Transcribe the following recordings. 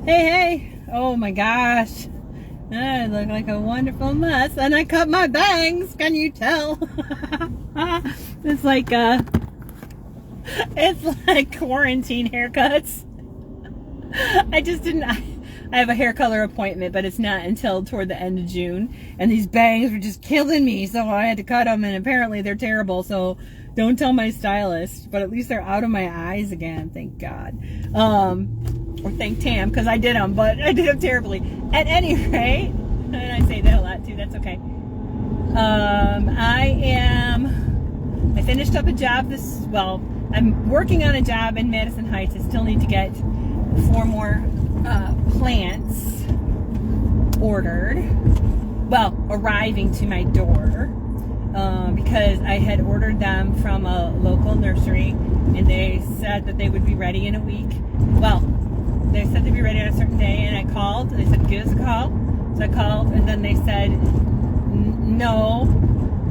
Hey, oh my gosh. I look like a wonderful mess. And I cut my bangs. Can you tell? It's like quarantine haircuts. I just didn't. I have a hair color appointment, but it's not until toward the end of June. And these bangs were just killing me, so I had to cut them. And apparently they're terrible. So don't tell my stylist. But at least they're out of my eyes again. Thank God. Or thank Tam, because I did them, but I did them terribly. At any rate, and I say that a lot too, that's okay. I finished up a job I'm working on a job in Madison Heights. I still need to get 4 more plants ordered. Well, arriving to my door. Because I had ordered them from a local nursery, and they said that they would be ready in a week. Well, they said they'd be ready on a certain day, and I called, and they said, give us a call. So I called, and then they said, no,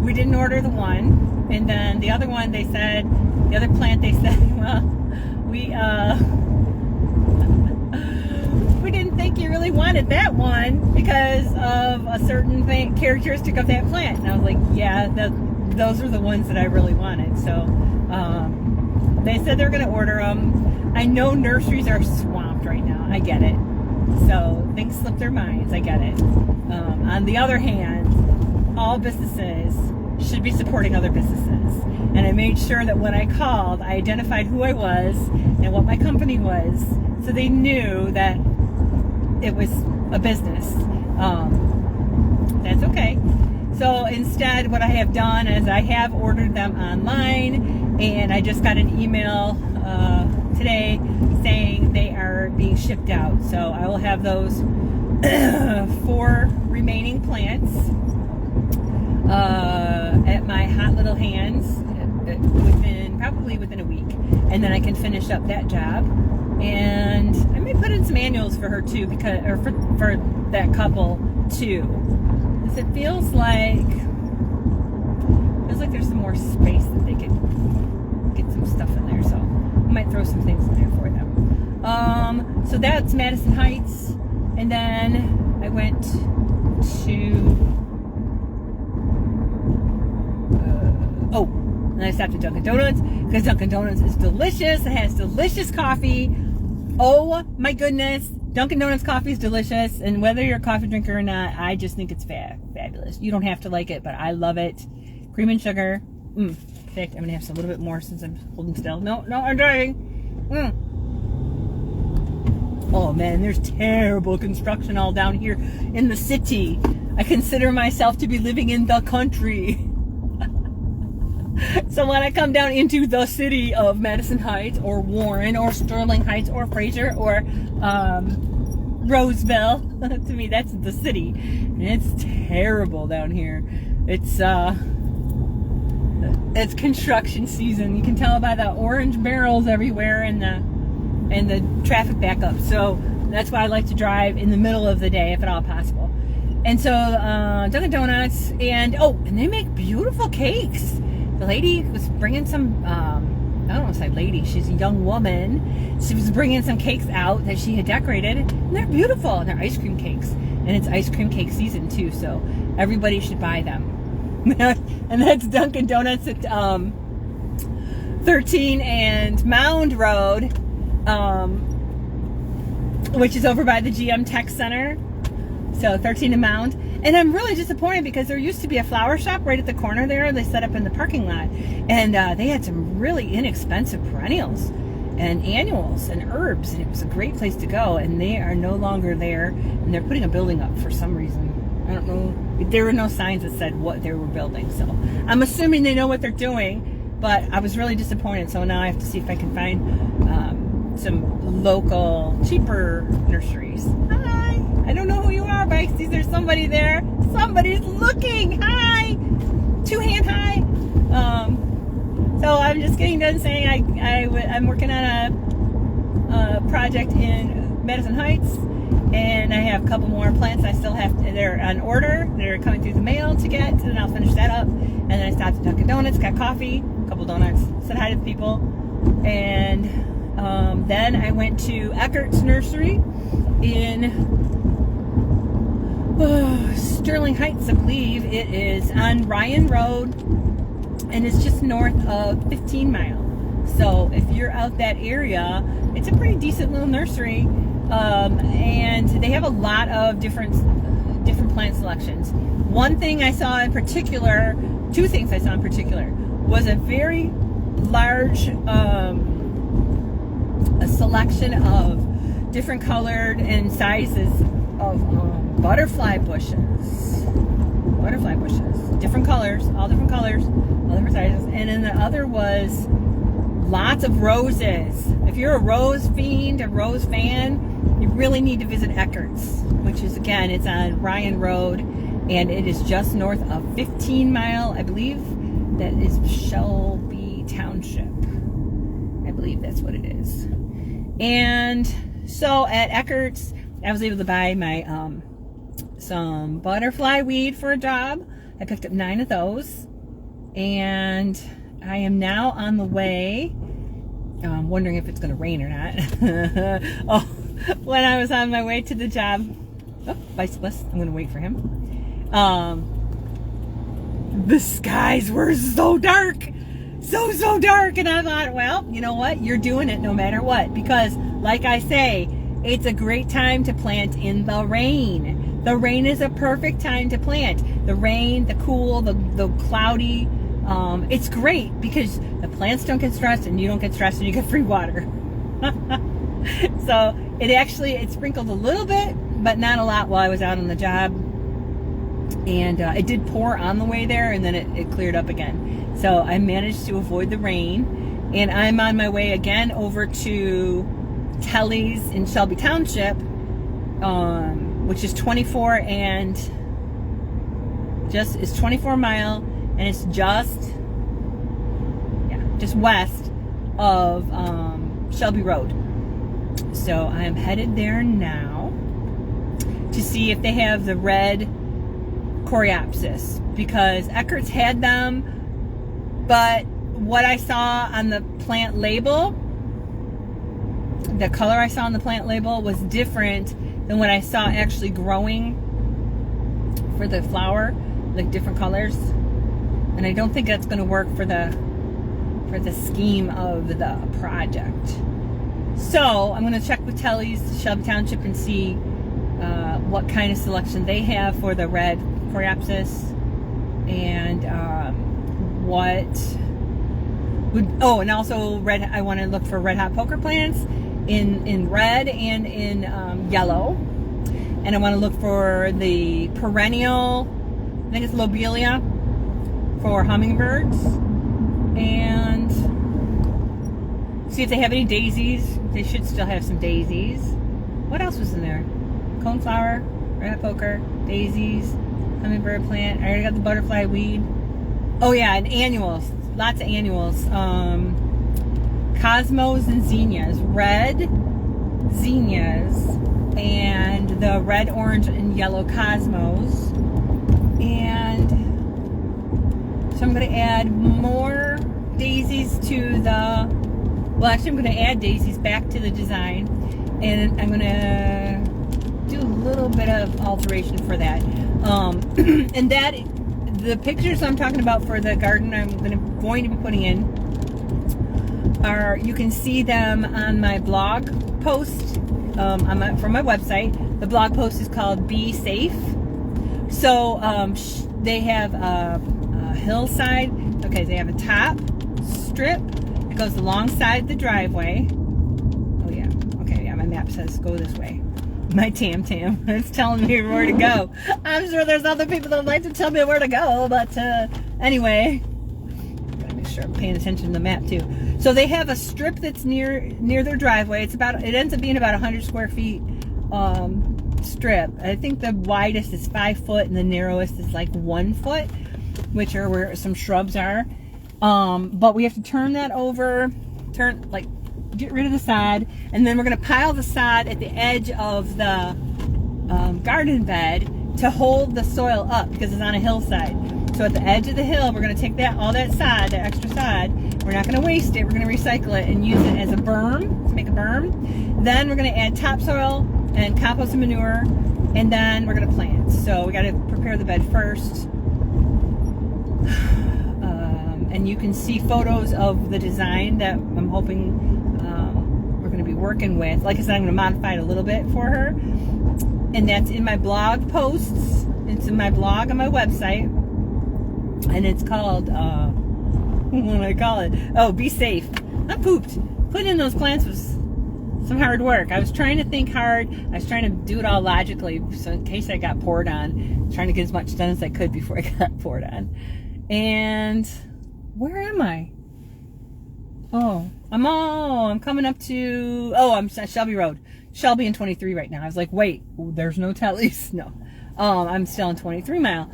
we didn't order the one. And then the other one, they said, the other plant, they said, well, we didn't think you really wanted that one because of a certain characteristic of that plant. And I was like, yeah, those are the ones that I really wanted. So they said they're going to order them. I know nurseries are swamped right now. I get it. So things slip their minds. I get it. On the other hand, all businesses should be supporting other businesses. And I made sure that when I called, I identified who I was and what my company was, so they knew that it was a business. That's okay. So instead, what I have done is I have ordered them online, and I just got an email today saying they are being shipped out. So I will have those 4 remaining plants at my hot little hands probably within a week, and then I can finish up that job. And I may put in some annuals for her too, for that couple too, because it feels like there's some more space that they could get some stuff in there. So I might throw some things in there for them. So that's Madison Heights, and then I went to and I stopped at Dunkin' Donuts because Dunkin' Donuts is delicious. It has delicious coffee. Oh my goodness, Dunkin' Donuts coffee is delicious, and whether you're a coffee drinker or not, I just think it's fabulous. You don't have to like it, but I love it. Cream and sugar. In fact, I'm gonna have a little bit more since I'm holding still. No, I'm driving. Oh man, there's terrible construction all down here in the city. I consider myself to be living in the country. So when I come down into the city of Madison Heights or Warren or Sterling Heights or Fraser or Roseville, to me that's the city. And it's terrible down here. It's construction season. You can tell by the orange barrels everywhere and the traffic backup. So that's why I like to drive in the middle of the day if at all possible. And so Dunkin' Donuts, and they make beautiful cakes. The lady was bringing some, I don't want to say lady, she's a young woman. She was bringing some cakes out that she had decorated, and they're beautiful. And they're ice cream cakes, and it's ice cream cake season too, so everybody should buy them. And that's Dunkin' Donuts at 13 and Mound Road, which is over by the GM Tech Center. So 13 and Mound. And I'm really disappointed because there used to be a flower shop right at the corner there. They set up in the parking lot. And they had some really inexpensive perennials and annuals and herbs. And it was a great place to go. And they are no longer there. And they're putting a building up for some reason. I don't know. There were no signs that said what they were building. So I'm assuming they know what they're doing. But I was really disappointed. So now I have to see if I can find some local, cheaper nurseries. Hi. I don't know who you are, but I see there's somebody there. Somebody's looking. Hi. 2-hand hi. So I'm just getting done saying I'm working on a project in Madison Heights, and I have a couple more plants I still have. They're on order. They're coming through the mail to get, and I'll finish that up. And then I stopped at Dunkin' Donuts, got coffee, a couple donuts, said hi to the people, and Then I went to Eckert's Nursery in Sterling Heights, I believe. It is on Ryan Road, and it's just north of 15 Mile. So if you're out that area, it's a pretty decent little nursery, and they have a lot of different plant selections. One thing I saw in particular, two things I saw in particular, was a very large a selection of different colored and sizes of butterfly bushes, different colors, all different sizes. And then the other was lots of roses. If you're a rose fiend, a rose fan, you really need to visit Eckert's, which is, again, it's on Ryan Road, and it is just north of 15 Mile. I believe that is Shelby Township. I believe that's what it is. And so at Eckert's, I was able to buy my some butterfly weed for a job. I picked up 9 of those, and I am now on the way. I'm wondering if it's going to rain or not. When I was on my way to the job, bicyclist, I'm going to wait for him. The skies were so dark, so dark, and I thought, well, you know what? You're doing it no matter what, because, like I say, it's a great time to plant in the rain. The rain is a perfect time to plant. The rain, the cool, the cloudy. It's great because the plants don't get stressed, and you don't get stressed, and you get free water. So it sprinkled a little bit, but not a lot while I was out on the job. And it did pour on the way there, and then it cleared up again. So I managed to avoid the rain, and I'm on my way again over to Telly's in Shelby Township, which is 24 Mile, and it's just west of Shelby Road. So I am headed there now to see if they have the red Coreopsis, because Eckert's had them, but what I saw on the plant label, the color I saw on the plant label was different than what I saw actually growing for the flower, like different colors. And I don't think that's going to work for the scheme of the project. So I'm going to check with Telly's Shelby Township and see what kind of selection they have for the red Coreopsis, and and also red. I want to look for red hot poker plants in red and in yellow, and I want to look for the perennial, I think it's lobelia, for hummingbirds, and see if they have any daisies. They should still have some daisies. What else was in there? Coneflower, red hot poker, daisies, hummingbird plant. I already got the butterfly weed. Oh yeah, and annuals. Lots of annuals. Cosmos and zinnias. Red zinnias and the red, orange, and yellow cosmos. And so I'm going to add more daisies to the... Well, actually, I'm going to add daisies back to the design. And I'm going to do a little bit of alteration for that. And that... The pictures I'm talking about for the garden I'm going to be putting in are, you can see them on my blog post from my website. The blog post is called Be Safe. So they have a hillside. Okay, they have a top strip that goes alongside the driveway. Oh yeah, okay, yeah, my map says go this way. My Tam is telling me where to go. I'm sure there's other people that would like to tell me where to go, but anyway, gotta make sure I'm paying attention to the map too. So they have a strip that's near their driveway. It ends up being about 100 square feet strip. I think the widest is 5 foot and the narrowest is like 1 foot, which are where some shrubs are. But we have to turn that over, get rid of the sod, and then we're going to pile the sod at the edge of the garden bed to hold the soil up because it's on a hillside. So at the edge of the hill, we're going to take all that sod, that extra sod. We're not going to waste it. We're going to recycle it and use it as a berm, to make a berm. Then we're going to add topsoil and compost and manure, and then we're going to plant. So we got to prepare the bed first. And you can see photos of the design that I'm hoping we're going to be working with. Like I said, I'm going to modify it a little bit for her. And that's in my blog posts. It's in my blog on my website. And it's called, what do I call it? Oh, Be Safe. I pooped. Putting in those plants was some hard work. I was trying to think hard. I was trying to do it all logically, so in case I got poured on. Trying to get as much done as I could before I got poured on. And where am I? Oh, I'm coming up to, I'm at Shelby Road. Shelby and 23 right now. I was like, wait, there's no tellies. No. I'm still on 23 mile.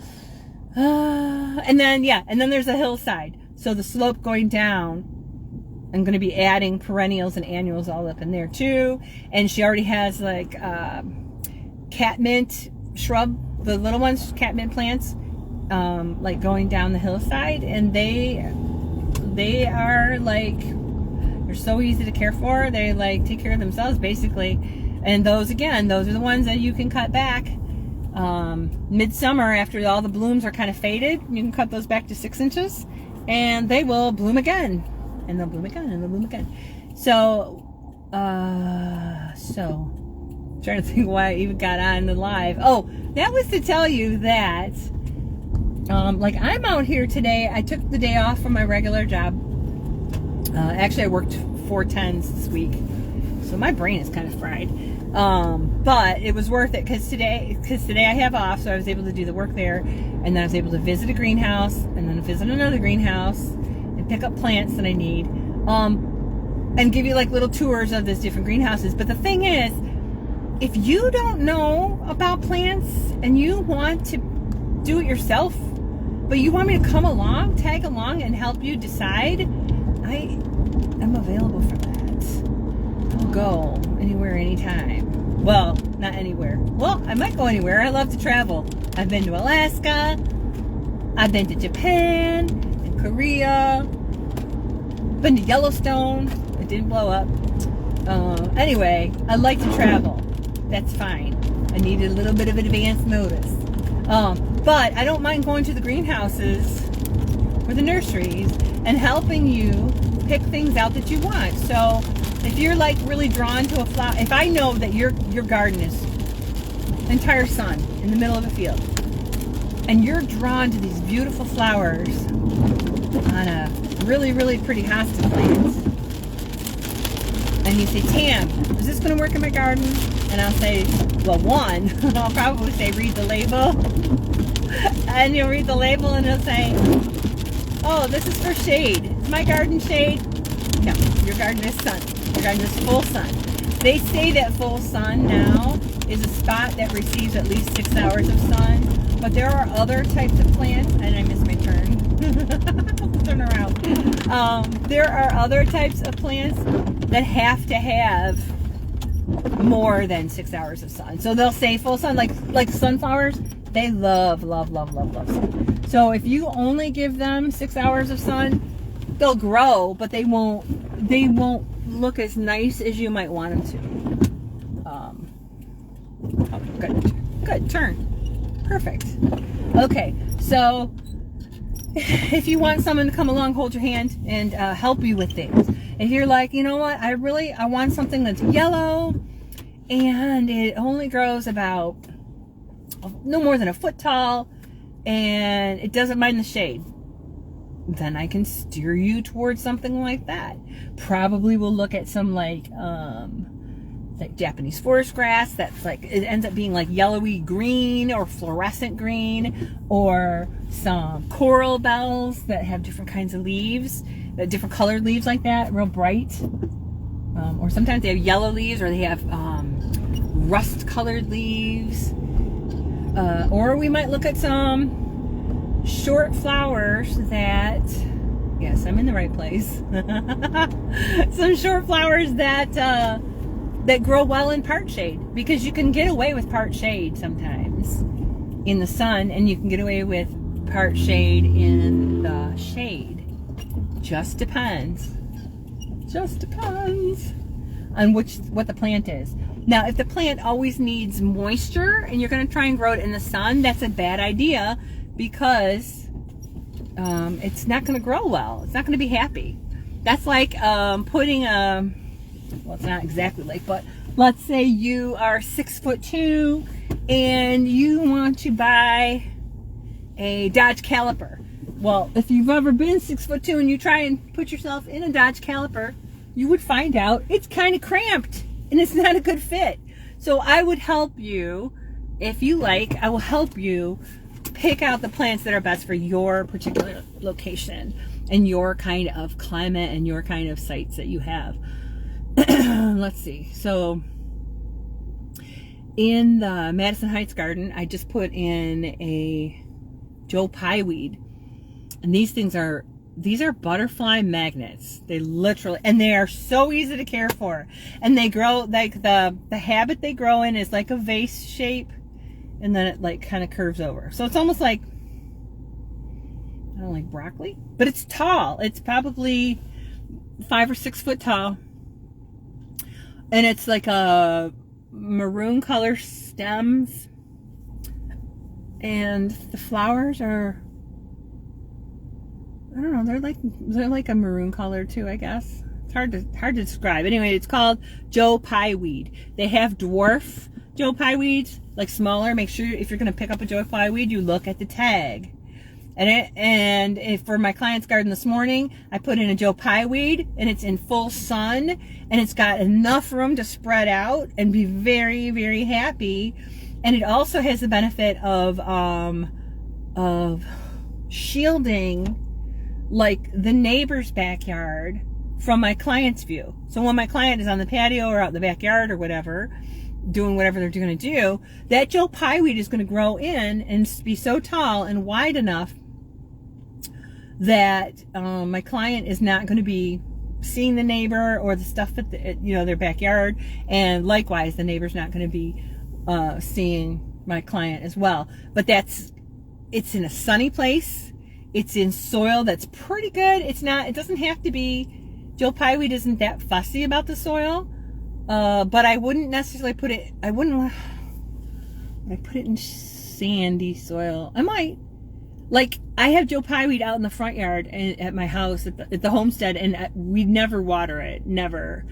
And then there's a hillside. So the slope going down, I'm going to be adding perennials and annuals all up in there too. And she already has like catmint shrub, the little ones, catmint plants, like going down the hillside. And they are like, they're so easy to care for. They like take care of themselves basically. And those are the ones that you can cut back. Midsummer, after all the blooms are kind of faded, you can cut those back to 6 inches and they will bloom again, and they'll bloom again, and they'll bloom again. So trying to think why I even got on the live. Oh, that was to tell you that like I'm out here today. I took the day off from my regular job. Actually I worked 4 10s this week, so my brain is kind of fried. But it was worth it because today I have off, so I was able to do the work there, and then I was able to visit a greenhouse, and then visit another greenhouse, and pick up plants that I need, and give you like little tours of these different greenhouses. But the thing is, if you don't know about plants and you want to do it yourself, but you want me to come along, tag along, and help you decide, I am available for that. I'll go anywhere, anytime. Well, not anywhere. Well, I might go anywhere. I love to travel. I've been to Alaska. I've been to Japan and Korea. Been to Yellowstone. It didn't blow up. Anyway, I like to travel. That's fine. I needed a little bit of advance notice. But I don't mind going to the greenhouses or the nurseries and helping you pick things out that you want. So if you're like really drawn to a flower, if I know that your garden is entire sun in the middle of a field, and you're drawn to these beautiful flowers on a really, really pretty hosta plant, and you say, Tam, is this going to work in my garden? And I'll say, well, one, I'll probably say, read the label. And you'll read the label and it'll say, oh, this is for shade. Is my garden shade? No, your garden is sun. Your garden is full sun. They say that full sun now is a spot that receives at least 6 hours of sun. But there are other types of plants, and I missed my turn. Turn around. There are other types of plants that have to have more than 6 hours of sun. So they'll say full sun, like sunflowers. They love sun. So if you only give them 6 hours of sun, they'll grow, but they won't look as nice as you might want them to. Good turn. Perfect. Okay, so if you want someone to come along, hold your hand, and help you with things. If you're like, you know what, I want something that's yellow, and it only grows about no more than a foot tall, and it doesn't mind the shade, then I can steer you towards something like that. Probably we'll look at some like Japanese forest grass that's like, it ends up being like yellowy green or fluorescent green, or some coral bells that have different kinds of leaves, different colored leaves like that, real bright. Or sometimes they have yellow leaves, or they have rust colored leaves. Or we might look at some short flowers that, yes, I'm in the right place. Some short flowers that grow well in part shade, because you can get away with part shade sometimes in the sun, and you can get away with part shade in the shade. Just depends. Just depends on what the plant is. Now, if the plant always needs moisture and you're going to try and grow it in the sun, that's a bad idea, because it's not going to grow well. It's not going to be happy. That's like putting a, well, it's not exactly like, but let's say you are 6'2" and you want to buy a Dodge caliper. Well, if you've ever been 6'2" and you try and put yourself in a Dodge caliper, you would find out it's kind of cramped and it's not a good fit. So I would help you, if you like, I will help you pick out the plants that are best for your particular location and your kind of climate and your kind of sites that you have. Let's see. So in the Madison Heights garden, I just put in a Joe Pye weed. And these are butterfly magnets. They literally, and they are so easy to care for. And they grow, like the habit they grow in is like a vase shape, and then it like kind of curves over. So it's almost like, I don't like broccoli, but it's tall. It's probably 5 or 6 foot tall. And it's like a maroon color stems. And the flowers are, I don't know, they're like a maroon color too, I guess. It's hard to describe. Anyway, it's called Joe Pye weed. They have dwarf Joe Pye weeds, like smaller. Make sure if you're going to pick up a Joe Pye weed, you look at the tag. And for my client's garden this morning, I put in a Joe Pye weed, and it's in full sun, and it's got enough room to spread out and be very, very happy. And it also has the benefit of shielding like the neighbor's backyard from my client's view. So when my client is on the patio or out in the backyard or whatever, doing whatever they're going to do, that Joe Pye weed is going to grow in and be so tall and wide enough that my client is not going to be seeing the neighbor or the stuff at their backyard, and likewise the neighbor's not going to be seeing my client as well. But it's in a sunny place. It's in soil that's pretty good. It doesn't have to be, Joe Pye weed isn't that fussy about the soil. But I wouldn't necessarily put it, would I put it in sandy soil? I might. Like, I have Joe Pye weed out in the front yard and at my house at the homestead, and we never water it. Never.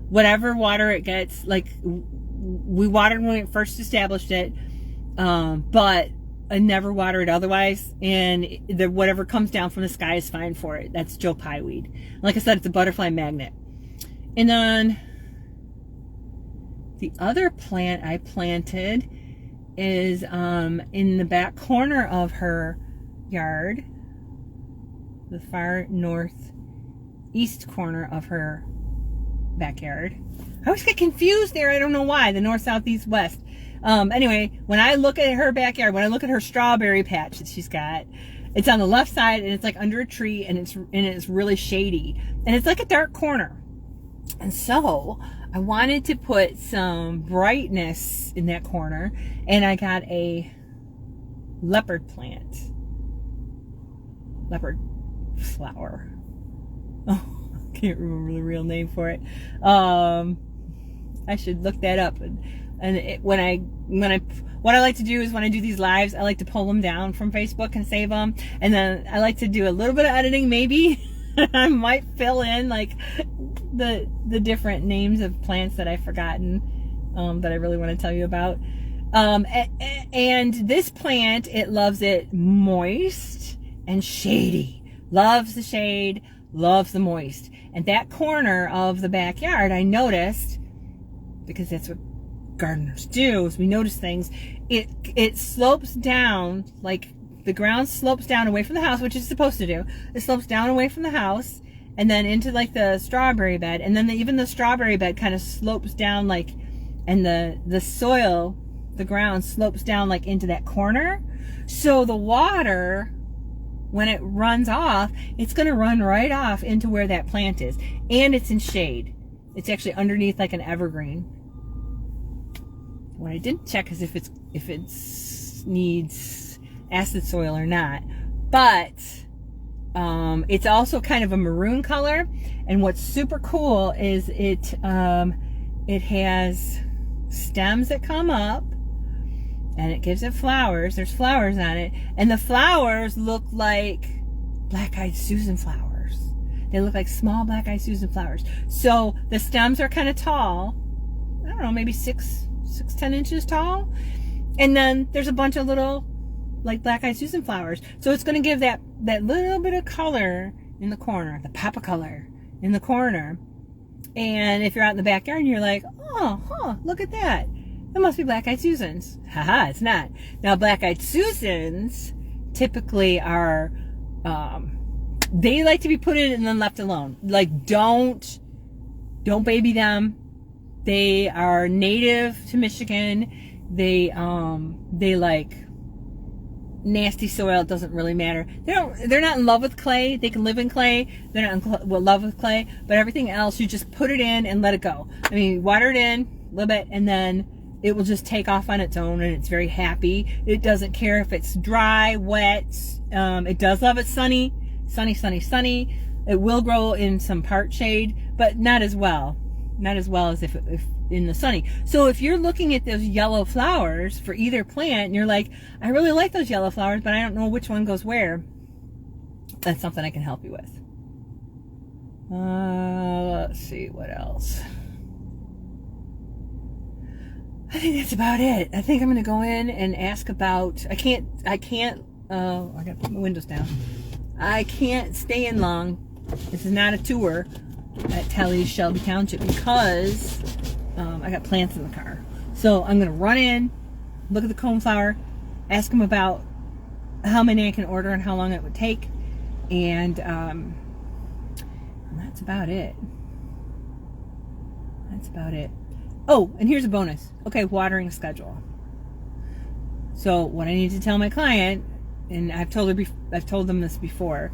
Whatever water it gets, like, we watered when we first established it, but I never water it otherwise, and whatever comes down from the sky is fine for it. That's Joe Pye weed. Like I said, it's a butterfly magnet. And then the other plant I planted is in the back corner of her yard, the far northeast corner of her backyard. I always get confused there. I don't know why. The north, south, east, west. Anyway, when I look at her backyard, when I look at her strawberry patch that she's got, it's on the left side, and it's like under a tree, and it's really shady, and it's like a dark corner. And so I wanted to put some brightness in that corner, and I got a leopard plant. Leopard flower. Oh, I can't remember the real name for it. I should look that up. What I like to do is when I do these lives, I like to pull them down from Facebook and save them, and then I like to do a little bit of editing. Maybe I might fill in like the different names of plants that I've forgotten, that I really want to tell you about. And this plant, it loves it moist and shady. Loves the shade, loves the moist. And that corner of the backyard, I noticed, because that's what gardeners do, is we notice things, it slopes down, like the ground slopes down away from the house, which it's supposed to do. It slopes down away from the house and then into like the strawberry bed, and then even the strawberry bed kind of slopes down, like, and the soil, the ground slopes down like into that corner. So the water, when it runs off, it's going to run right off into where that plant is, and it's in shade. It's actually underneath like an evergreen. What I didn't check is if it needs acid soil or not, but it's also kind of a maroon color. And what's super cool is it has stems that come up, and it gives it flowers. There's flowers on it, and the flowers look like black-eyed Susan flowers. They look like small black-eyed Susan flowers. So the stems are kind of tall. I don't know, maybe 10 inches tall. And then there's a bunch of little, like, black-eyed Susan flowers. So it's going to give that little bit of color in the corner, the pop of color in the corner. And if you're out in the backyard and you're like, oh, look at that. That must be black-eyed Susans. Haha, it's not. Now, black-eyed Susans typically are, they like to be put in and then left alone. Like, don't baby them. They are native to Michigan. They like nasty soil. It doesn't really matter. They're not in love with clay. They can live in clay. They're not in love with clay, but everything else, you just put it in and let it go. I mean, water it in a little bit, and then it will just take off on its own, and it's very happy. It doesn't care if it's dry, wet. It does love it sunny. It will grow in some part shade, but not as well as if in the sunny. So if you're looking at those yellow flowers for either plant and you're like, I really like those yellow flowers, but I don't know which one goes where, that's something I can help you with. Let's see what else. I think that's about it. I think I'm going to go in and ask about, I gotta put my windows down. I can't stay in long. This is not a tour at Telly's Shelby Township because I got plants in the car. So I'm going to run in, look at the coneflower, ask them about how many I can order and how long it would take. And that's about it. Oh, and here's a bonus. Okay, watering schedule. So what I need to tell my client, and I've told them this before,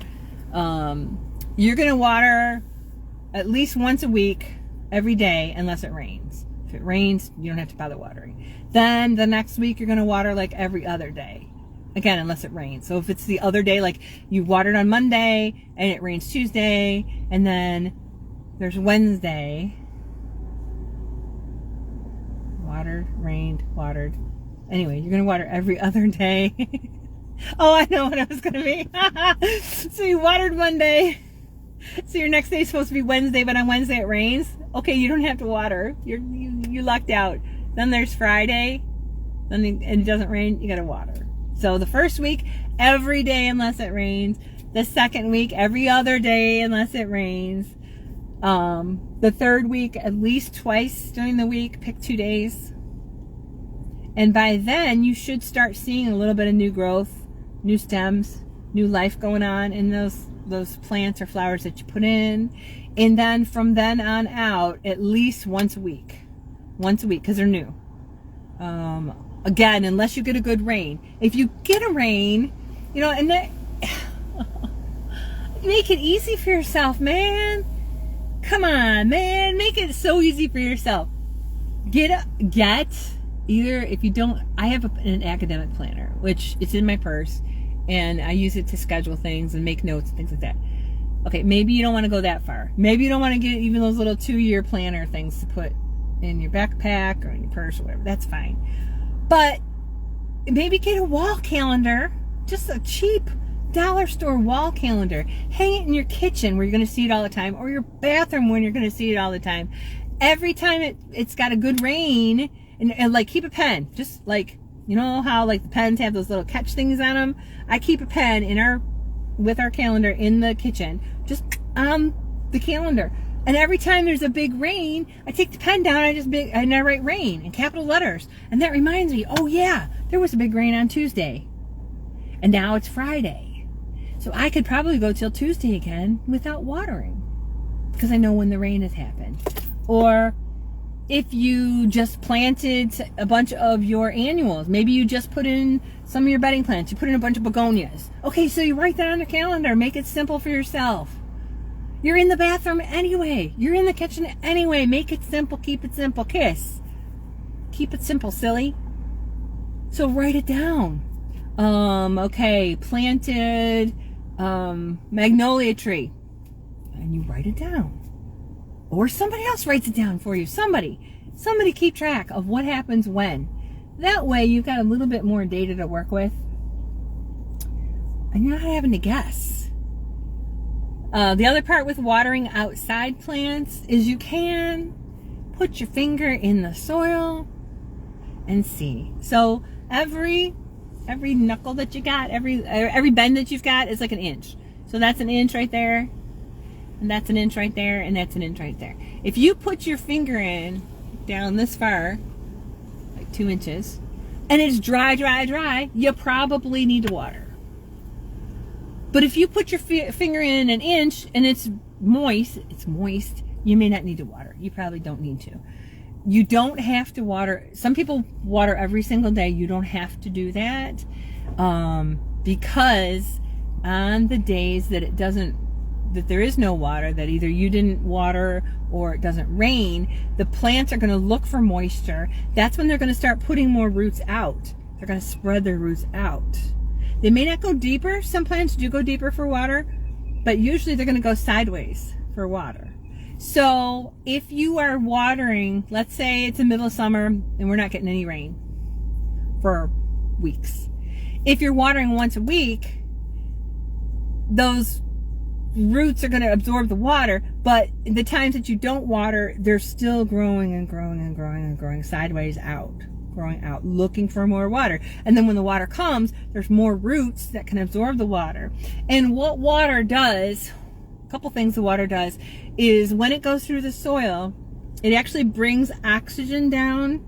you're going to water at least once a week, every day, unless it rains. If it rains, you don't have to bother watering. Then the next week, you're going to water like every other day. Again, unless it rains. So if it's the other day, like you watered on Monday and it rains Tuesday, and then there's Wednesday. Watered, rained, watered. Anyway, you're going to water every other day. Oh, I know what it was going to be. So you watered Monday. So your next day is supposed to be Wednesday, but on Wednesday it rains. Okay, you don't have to water. You lucked out. Then there's Friday, and it doesn't rain. You got to water. So the first week, every day unless it rains. The second week, every other day unless it rains. The third week, at least twice during the week. Pick 2 days. And by then, you should start seeing a little bit of new growth, new stems, new life going on in those plants or flowers that you put in. And then from then on out, at least once a week, because they're new. Again, unless you get a good rain. If you get a rain, and that, make it easy for yourself, man. Come on, man, make it so easy for yourself. Get either, if you don't, I have an academic planner, which it's in my purse, and I use it to schedule things and make notes and things like that. Okay, maybe you don't want to go that far. Maybe you don't want to get even those little 2-year planner things to put in your backpack or in your purse or whatever. That's fine. But maybe get a wall calendar, just a cheap dollar store wall calendar. Hang it in your kitchen where you're going to see it all the time, or your bathroom when you're going to see it all the time. Every time it's got a good rain, and like keep a pen, just like, you know how like the pens have those little catch things on them? I keep a pen with our calendar in the kitchen, just on the calendar. And every time there's a big rain, I take the pen down, and I write rain in capital letters. And that reminds me, oh yeah, there was a big rain on Tuesday. And now it's Friday. So I could probably go till Tuesday again without watering, because I know when the rain has happened. Or if you just planted a bunch of your annuals, maybe you just put in some of your bedding plants, you put in a bunch of begonias. Okay, so you write that on the calendar, make it simple for yourself. You're in the bathroom anyway. You're in the kitchen anyway. Make it simple, keep it simple. Kiss. Keep it simple, silly. So write it down. Okay, planted magnolia tree. And you write it down. Or somebody else writes it down for you. Somebody keep track of what happens when. That way you've got a little bit more data to work with. And you're not having to guess. The other part with watering outside plants is you can put your finger in the soil and see. So every knuckle that you got, every bend that you've got is like an inch. So that's an inch right there, and that's an inch right there, and that's an inch right there. If you put your finger in down this far, like 2 inches, and it's dry, you probably need to water. But if you put your finger in an inch and it's moist, you may not need to water. You probably don't need to. You don't have to water. Some people water every single day. You don't have to do that, because on the days that that there is no water, that either you didn't water or it doesn't rain, the plants are going to look for moisture. That's when they're going to start putting more roots out. They're going to spread their roots out. They may not go deeper. Some plants do go deeper for water, but usually they're going to go sideways for water. So if you are watering, let's say it's the middle of summer and we're not getting any rain for weeks. If you're watering once a week, those roots are going to absorb the water, but the times that you don't water, they're still growing and growing and growing and growing sideways out, growing out, looking for more water. And then when the water comes, there's more roots that can absorb the water. And what water does, a couple things the water does, is when it goes through the soil, it actually brings oxygen down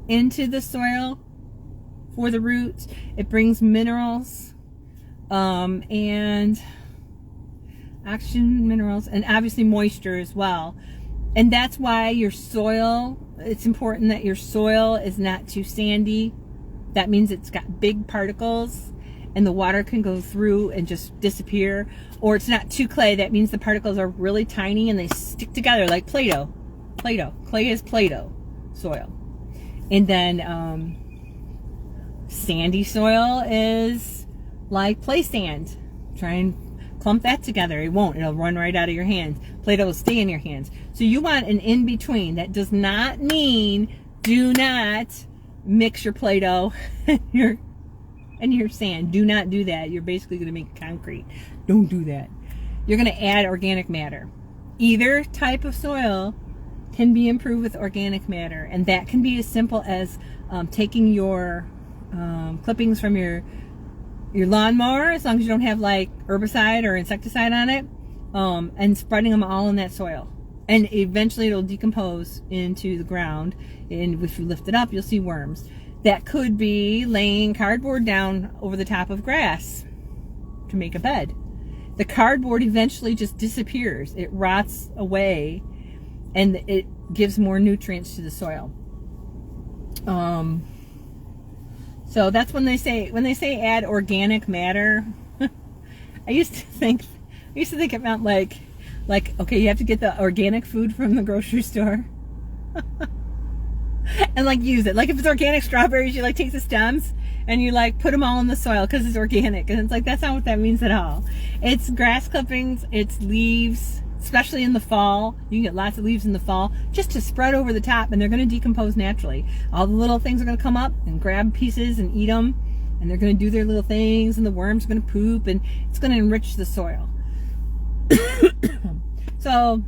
into the soil for the roots. It brings minerals, and oxygen, minerals, and obviously moisture as well. And that's why your soil, it's important that your soil is not too sandy. That means it's got big particles and the water can go through and just disappear. Or it's not too clay. That means the particles are really tiny and they stick together like Play-Doh. Clay is Play-Doh soil. And then sandy soil is like play sand. Try and clump that together. It won't. It'll run right out of your hands. Play-Doh will stay in your hands. So you want an in-between. That does not mean do not mix your Play-Doh and your sand. Do not do that. You're basically going to make concrete. Don't do that. You're going to add organic matter. Either type of soil can be improved with organic matter, and that can be as simple as taking your clippings from your lawnmower, as long as you don't have like herbicide or insecticide on it, and spreading them all in that soil. And eventually it'll decompose into the ground, and if you lift it up, you'll see worms. That could be laying cardboard down over the top of grass to make a bed. The cardboard eventually just disappears. It rots away, and it gives more nutrients to the soil. So that's when they say add organic matter. I used to think it meant like okay, you have to get the organic food from the grocery store and like use it. Like if it's organic strawberries, you like take the stems and you like put them all in the soil because it's organic. And it's like, that's not what that means at all. It's grass clippings, it's leaves, especially in the fall. You can get lots of leaves in the fall just to spread over the top, and they're going to decompose naturally. All the little things are going to come up and grab pieces and eat them, and they're going to do their little things, and the worms are going to poop, and it's going to enrich the soil. So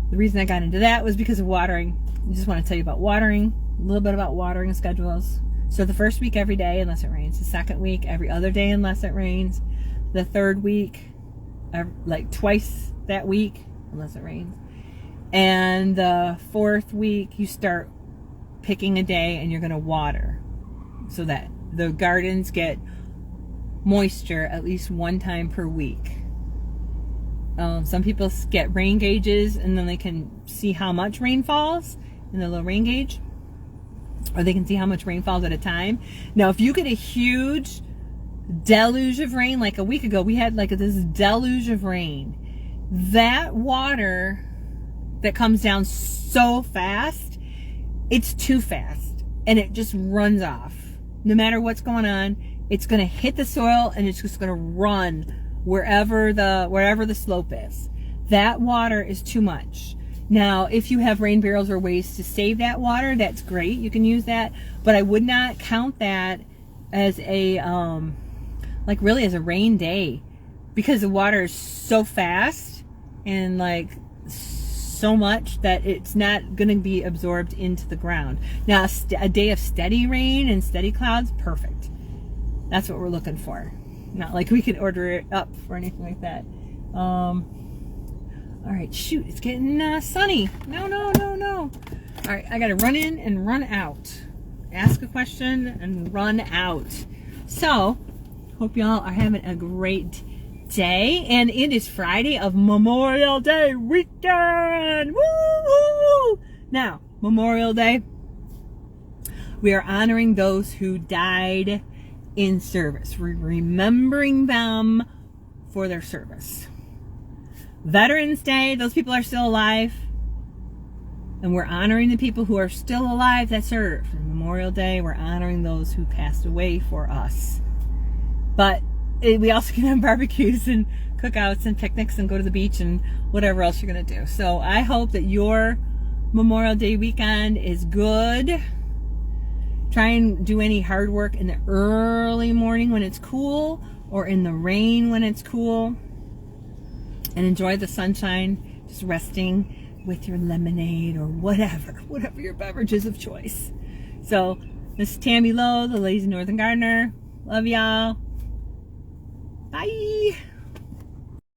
the reason I got into that was because of watering. I just want to tell you about watering, a little bit about watering schedules. So the first week, every day unless it rains. The second week, every other day unless it rains. The third week, like twice that week unless it rains. And the fourth week, you start picking a day and you're going to water so that the gardens get moisture at least one time per week. Some people get rain gauges, and then they can see how much rain falls in the little rain gauge, or they can see how much rain falls at a time. Now, if you get a huge deluge of rain, like a week ago, we had like this deluge of rain. That water that comes down so fast, it's too fast, and it just runs off. no matter what's going on, it's going to hit the soil and it's just going to run wherever the slope is. That water is too much. Now, if you have rain barrels or ways to save that water, that's great. You can use that, but I would not count that as a, like really as a rain day, because the water is so fast and like so much that it's not going to be absorbed into the ground. Now, a day of steady rain and steady clouds, perfect. That's what we're looking for. Not like we can order it up or anything like that. All right, shoot, it's getting sunny. No. All right, I got to run in and run out. Ask a question and run out. So, hope y'all are having a great day. And it is Friday of Memorial Day weekend. Woo! Now, Memorial Day, we are honoring those who died in service. We're remembering them for their service. Veterans Day, those people are still alive, and we're honoring the people who are still alive that served. Memorial Day, we're honoring those who passed away for us. But we also can have barbecues and cookouts and picnics and go to the beach and whatever else you're going to do. So I hope that your Memorial Day weekend is good. Try and do any hard work in the early morning when it's cool, or in the rain when it's cool. And enjoy the sunshine, just resting with your lemonade or whatever your beverages of choice. So, this is Tammy Lowe, the Lazy Northern Gardener. Love y'all. Bye.